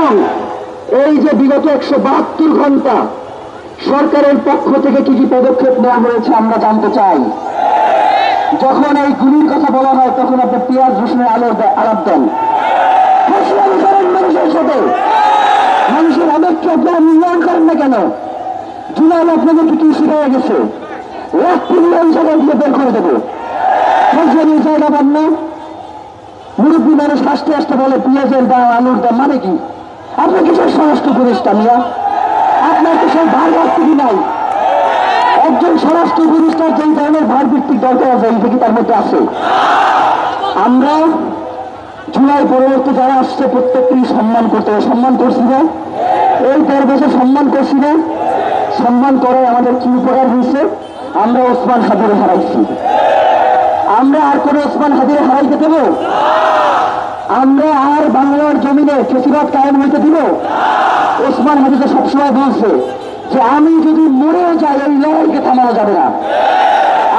এবং এই যে বিগত 172 ঘন্টা সরকারের পক্ষ থেকে কি কি পদক্ষেপ নেওয়া হয়েছে আমরা জানতে চাই। যখন এই গুলির কথা বলা হয় তখন আপনি পেঁয়াজ রসুনের আলাপ দেন, মানুষের সাথে মানুষের আবেগকে আপনারা মূল্যায়ন করেন না কেন? জুলাই আপনাদেরকে কি শিখে গেছে? রাত্রি জায়গায় দিয়ে বের করে দেবো, জায়গা পান না। মুরব্বী মানুষ হাসতে হাসতে বলে পেঁয়াজের দাম আলুর দাম, মানে কি? আপনার কিসের স্বরাষ্ট্র উপদেষ্টা মিয়া? আপনার তো সেই ভার ভিত্তিক নাই। একজন স্বরাষ্ট্র উপদেষ্টার যেই ধরনের ভার ভিত্তিক দরকার আছে এই থেকে তার মধ্যে আছে। আমরা জুলাই পরবর্তী যারা আসছে প্রত্যেককেই সম্মান করতে হবে। সম্মান করছি না? এই 13 বছর সম্মান করছি না? সম্মান করায় আমাদের কি উপকার হয়েছে? আমরা ওসমান হাদিরে হারাইছি। আমরা আর কোন ওসমান হাদিরে হারাইতে দেব? আমরা আর বাংলার জমিনে ফেসিবাদ কায়েম হইতে দিব? ওসমান হাদি তো সবসময় বলছে যে আমি যদি মরে যাই এই লড়াইকে থামানো যাবে না।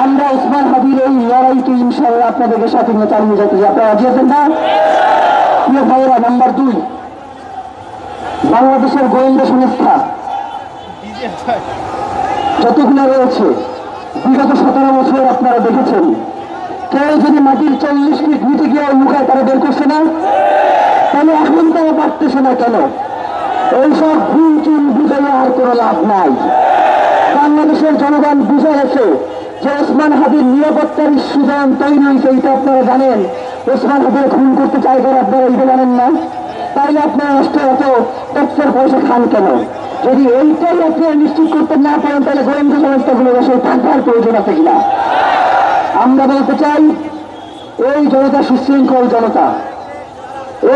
আমরা ওসমান হাদির এই লড়াইকে ইনশাআল্লাহ আপনাদেরকে সাথে নিয়ে চালিয়ে যেতে। আপনারা রাজি আছেন না? প্রিয় ভাইয়েরা, নাম্বার 2, বাংলাদেশের গোয়েন্দা সংস্থা যতগুলো রয়েছে বিগত 17 বছর আপনারা দেখেছেন, কেউ যদি মাটির 40 ফিট নিচে গিয়ে লুকায় তারা বের করছে না, তাহলে এখন তারা পারতেছে না কেন? এইসব ভুল চুল বুঝাইয়া আর কোনো লাভ নাই। বাংলাদেশের জনগণ বুঝে গেছে যে ওসমান হাদির নিরাপত্তার সুযোগ তৈরি হয়েছে। এইটা আপনারা জানেন। ওসমান হাদির খুন করতে চাই করে আপনারা এইটা জানেন না? তাইলে আপনারা রাষ্ট্রে এত ট্যাক্সের পয়সা খান কেন? যদি এইটাই আপনারা নিশ্চিত করতে না পারেন তাহলে গোয়েন্দা সংস্থাগুলো দেশে থাকার প্রয়োজন আছে কিনা? আমরা বলতে চাই, এই জনতা সুশৃঙ্খল জনতা,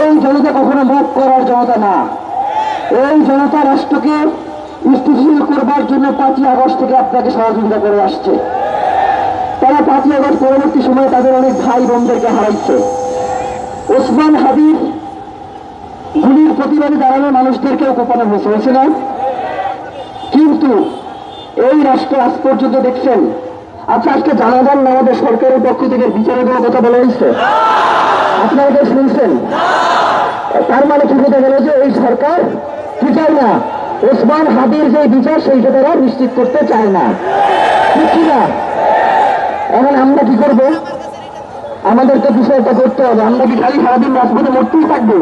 এই জনতা কখনো মুখ করার জনতা না। এই জনতা রাষ্ট্রকে স্থিতিশীল করবার জন্য 5ই আগস্ট থেকে আপনাকে সহযোগিতা করে আসছে। তারা 5ই আগস্ট পরবর্তী সময়ে তাদের অনেক ভাই বোনদেরকে হারাইছে। ওসমান হাদির গুলির প্রতিবাদে দাঁড়ানো মানুষদেরকেও কোপানো হয়েছে না? কিন্তু এই রাষ্ট্র আজ পর্যন্ত দেখছেন। আচ্ছা, আজকে জানাজান আমাদের সরকারের পক্ষ থেকে বিচারের কোনো কথা বলা হয়েছে? আপনারা এটা শুনছেন? তার মানে কি বোঝা গেল যে এই সরকার কি চায় না? ওসমান হাদির যে বিচার সেইটা তারা নিশ্চিত করতে চায় না, ঠিক না? এখন আমরা কি করব? আমাদের তো বিষয়টা করতে হবে। আমরা কি খালি সারাদিন রাজপথে মরতেই থাকবো?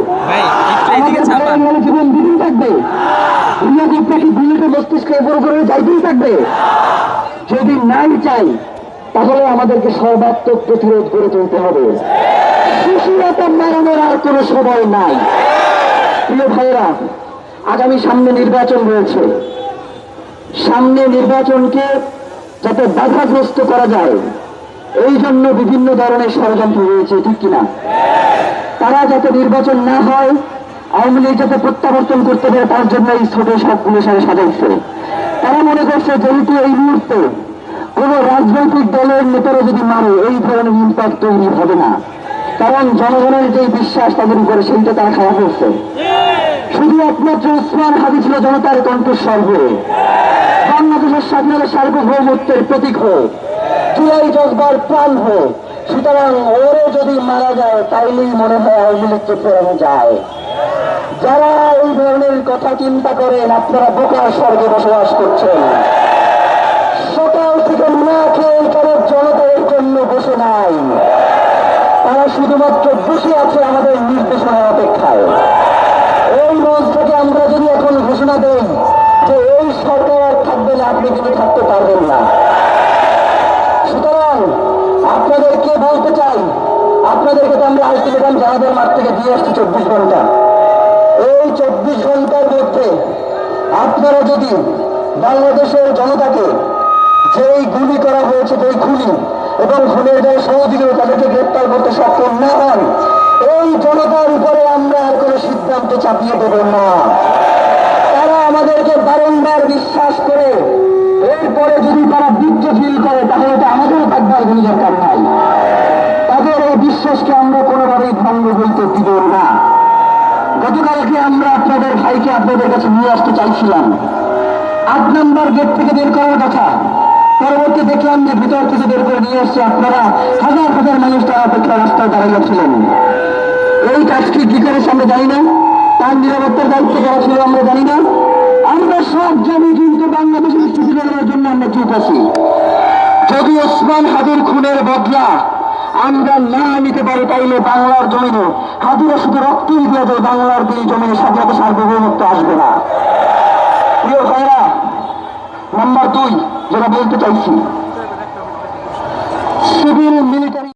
জীবন দিতেই থাকবে? কি বুলেটে মস্তিষ্কে উপর করে যাইতেই থাকবে? যদি নাই চাই তাহলে আমাদেরকে সর্বাত্মক প্রতিরোধ করে তুলতে হবে। শিশুরতা মারানোর আর কোনো সময় নাই। প্রিয় ভাইয়েরা, আগামী সামনে নির্বাচন রয়েছে। সামনে নির্বাচনকে যাতে বাধাগ্রস্ত করা যায় এই জন্য বিভিন্ন ধরনের ষড়যন্ত্র রয়েছে, ঠিক কিনা? তারা যাতে নির্বাচন না হয়, আওয়ামী লীগ যাতে প্রত্যাবর্তন করতে পারে তার জন্য এই ছোট সবগুলো সাজাইছে। তারা মনে করছে যেহেতু এই মুহূর্তে কোন রাজনৈতিক দলের নেতারা যদি মারে এই ধরনের ইম্প্যাক্ট তৈরি হবে না, কারণ জনগণের যে বিশ্বাস তাদের উপরে সেইটা তারা খারাপ হচ্ছে। শুধু একমাত্র ওসমান হাদি ছিল জনতার কণ্ঠস্বর হয়ে, বাংলাদেশের স্বাধীনতা সার্বভৌমত্বের প্রতীক হোক, জুলাই জজবার প্রাণ হোক। সুতরাং ওরে যদি মারা যায় তাইলেই মনে হয় আওয়ামী লীগকে ফেরানো যায়। যারা এই ধরনের কথা চিন্তা করেন আপনারা বোকার স্বর্গে বসবাস করছেন। সকাল থেকে না খেয়ে কারো জনতার জন্য বসে নাই, তারা শুধুমাত্র বসে আছে আমাদের নির্দেশনার অপেক্ষায়। এই মঞ্চ থেকে আমরা যদি এখন ঘোষণা দেই যে এই সরকার আর থাকবে না, আপনি কিন্তু থাকতে পারবেন না। সুতরাং আপনাদেরকে বলতে চাই, আপনাদেরকে তো আমরা আলটিমেটাম জাহাজের মাঠ থেকে দিয়ে আসছি 24 ঘন্টা। এই 24 ঘন্টার মধ্যে আপনারা যদি বাংলাদেশের জনতাকে যেই গুলি করা হয়েছে, যেই খুনি এবং খুনের যারা সহযোগী তাদেরকে গ্রেপ্তার করতে সক্ষম না হন, এই জনতার উপরে আমরা আর কোনো সিদ্ধান্ত চাপিয়ে দেব না। তারা আমাদেরকে বারংবার বিশ্বাস করে এরপরে যদি তারা বিদ্য ফিল করে তাহলে তো আমাদেরও থাকবার কোনো দরকার নাই। তাদের এই বিশ্বাসকে আমরা কোনোভাবেই ভঙ্গ হইতে দিব না। গতকালকে আমরা আপনাদের ভাইকে আপনাদের কাছে নিয়ে আসতে চাইছিলাম, 8 নম্বর গেট থেকে বের করার কথা। পরবর্তী দেখলাম যে ভিতর থেকে বের করে নিয়ে আসছে। আপনারা হাজার হাজার মানুষ তার অপেক্ষা রাস্তায় দাঁড়িয়েছিলেন। এই কাজটি কি করেছে আমরা জানি না। তার নিরাপত্তার দায়িত্ব করা ছিল আমরা জানি না। আমরা সব জমি কিন্তু বাংলাদেশের স্থিতি জানানোর জন্য আমরা চুপ আছি। যদি ওসমান হাদির খুনের বদলা আমরা না নিতে পারি, তাইলে বাংলার জমিনে হাদিরা শুধু রক্তই দিয়ে যায়, বাংলার এই জমিনে স্বাধীনতা সার্বভৌমত্ব আসবে না। প্রিয় ভাইরা, নাম্বার 2 যেটা বলতে চাইছি, সিভিল মিলিটারি